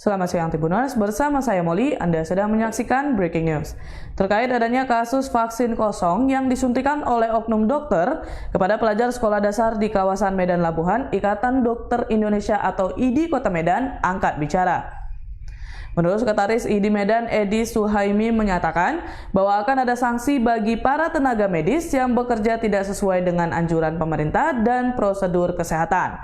Selamat siang Tribuners, bersama saya Molly, Anda sedang menyaksikan Breaking News. Terkait adanya kasus vaksin kosong yang disuntikan oleh oknum dokter kepada pelajar sekolah dasar di kawasan Medan Labuhan, Ikatan Dokter Indonesia atau IDI Kota Medan angkat bicara. Menurut Sekretaris IDI Medan, Edi Suhaimi menyatakan bahwa akan ada sanksi bagi para tenaga medis yang bekerja tidak sesuai dengan anjuran pemerintah dan prosedur kesehatan.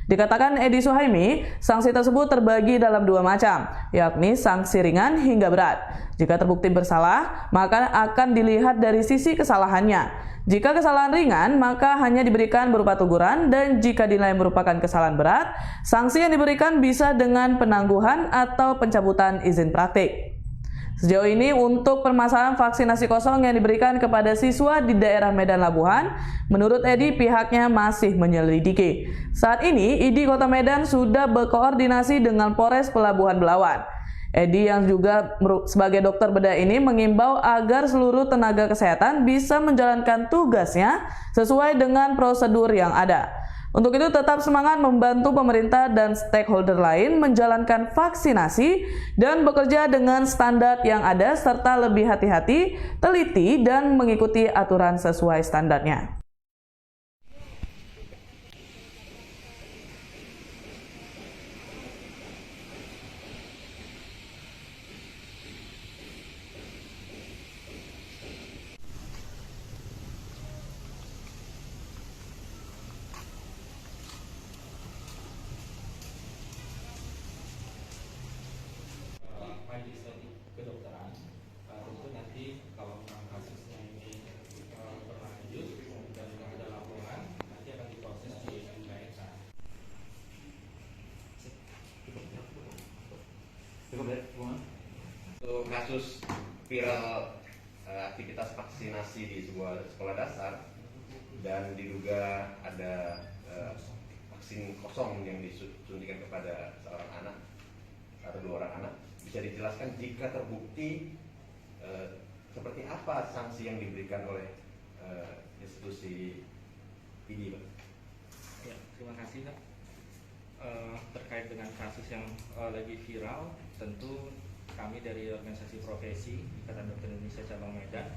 Dikatakan Edi Suhaimi, sanksi tersebut terbagi dalam dua macam, yakni sanksi ringan hingga berat. Jika terbukti bersalah, maka akan dilihat dari sisi kesalahannya. Jika kesalahan ringan, maka hanya diberikan berupa teguran, dan jika dinilai merupakan kesalahan berat, sanksi yang diberikan bisa dengan penangguhan atau pencabutan izin praktik. Sejauh ini untuk permasalahan vaksinasi kosong yang diberikan kepada siswa di daerah Medan Labuhan, menurut Edi pihaknya masih menyelidiki. Saat ini IDI Kota Medan sudah berkoordinasi dengan Polres Pelabuhan Belawan. Edi yang juga sebagai dokter bedah ini mengimbau agar seluruh tenaga kesehatan bisa menjalankan tugasnya sesuai dengan prosedur yang ada. Untuk itu tetap semangat membantu pemerintah dan stakeholder lain menjalankan vaksinasi dan bekerja dengan standar yang ada serta lebih hati-hati, teliti, dan mengikuti aturan sesuai standarnya. Majelis etik kedokteran tentu nanti kalau kasusnya ini berlanjut dan ada laporan nanti akan diproses di MKK. Untuk kasus viral aktivitas vaksinasi di sebuah sekolah dasar dan diduga ada vaksin kosong yang disuntikan kepada seorang anak atau dua orang anak, bisa dijelaskan jika terbukti seperti apa sanksi yang diberikan oleh institusi ini, Pak? Ya, terima kasih, Pak. Terkait dengan kasus yang lagi viral, tentu kami dari organisasi profesi Ikatan Dokter Indonesia Cabang Medan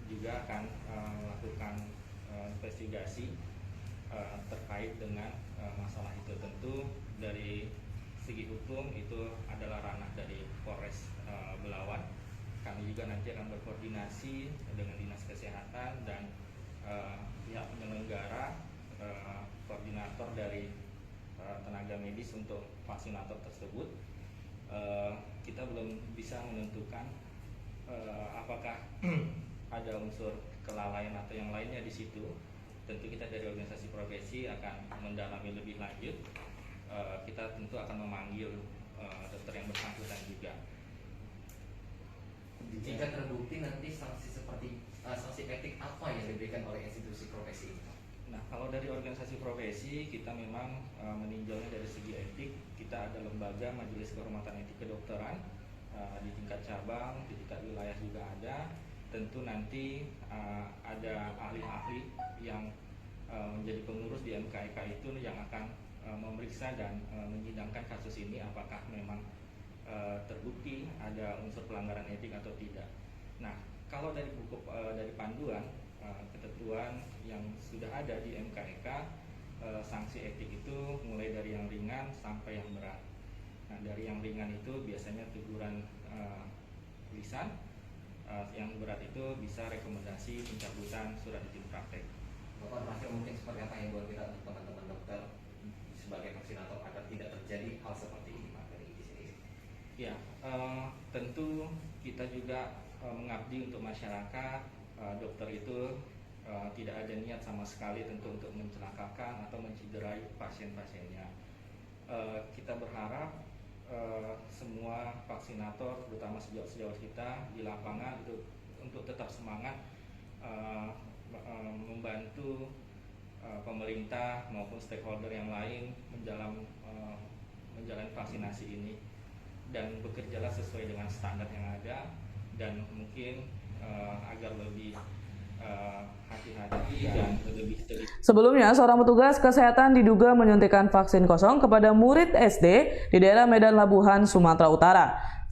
juga akan melakukan investigasi terkait dengan masalah itu. Tentu dari segi hukum itu adalah ranah dari Polres Belawan. Kami juga nanti akan berkoordinasi dengan Dinas Kesehatan dan pihak penyelenggara, koordinator dari tenaga medis untuk vaksinator tersebut. Kita belum bisa menentukan apakah ada unsur kelalaian atau yang lainnya di situ. Tentu kita dari organisasi profesi akan mendalami lebih lanjut. Kita tentu akan memanggil dokter yang bersangkutan juga. Jika terbukti nanti sanksi seperti sanksi etik apa yang diberikan oleh institusi profesi ini? Nah, kalau dari organisasi profesi kita memang meninjaunya dari segi etik. Kita ada lembaga Majelis Kehormatan Etik Kedokteran di tingkat cabang, di tingkat wilayah juga ada. Tentu nanti ada ahli-ahli yang menjadi pengurus di MKK itu yang akan memeriksa dan menyidangkan kasus ini apakah memang terbukti ada unsur pelanggaran etik atau tidak. Nah, kalau dari buku dari panduan ketentuan yang sudah ada di MKK, sanksi etik itu mulai dari yang ringan sampai yang berat. Nah, dari yang ringan itu biasanya teguran lisan, yang berat itu bisa rekomendasi pencabutan surat izin praktek. Bapak terakhir mungkin seperti apa yang buat kita untuk teman-teman dokter sebagai vaksinator agar tidak terjadi hal seperti ini, Pak, dari di sini? Ya, tentu kita juga mengabdi untuk masyarakat. Dokter itu tidak ada niat sama sekali tentu untuk mencelakakan atau mencederai pasien-pasiennya. Kita berharap semua vaksinator, terutama sejauh kita di lapangan itu untuk tetap semangat membantu pemerintah maupun stakeholder yang lain menjalani vaksinasi ini, dan bekerjalah sesuai dengan standar yang ada, dan mungkin agar lebih hati-hati dan lebih. Sebelumnya, seorang petugas kesehatan diduga menyuntikkan vaksin kosong kepada murid SD di daerah Medan Labuhan, Sumatera Utara.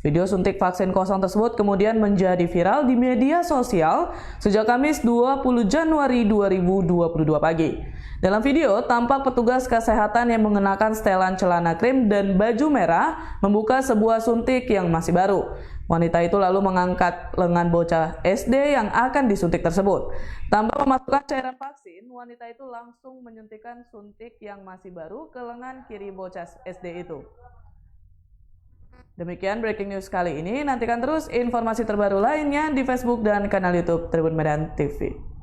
Video suntik vaksin kosong tersebut kemudian menjadi viral di media sosial sejak Kamis 20 Januari 2022 pagi. Dalam video, tampak petugas kesehatan yang mengenakan setelan celana krim dan baju merah membuka sebuah suntik yang masih baru. Wanita itu lalu mengangkat lengan bocah SD yang akan disuntik tersebut. Tanpa memasukkan cairan vaksin, wanita itu langsung menyuntikkan suntik yang masih baru ke lengan kiri bocah SD itu. Demikian breaking news kali ini. Nantikan terus informasi terbaru lainnya di Facebook dan kanal YouTube Tribun Medan TV.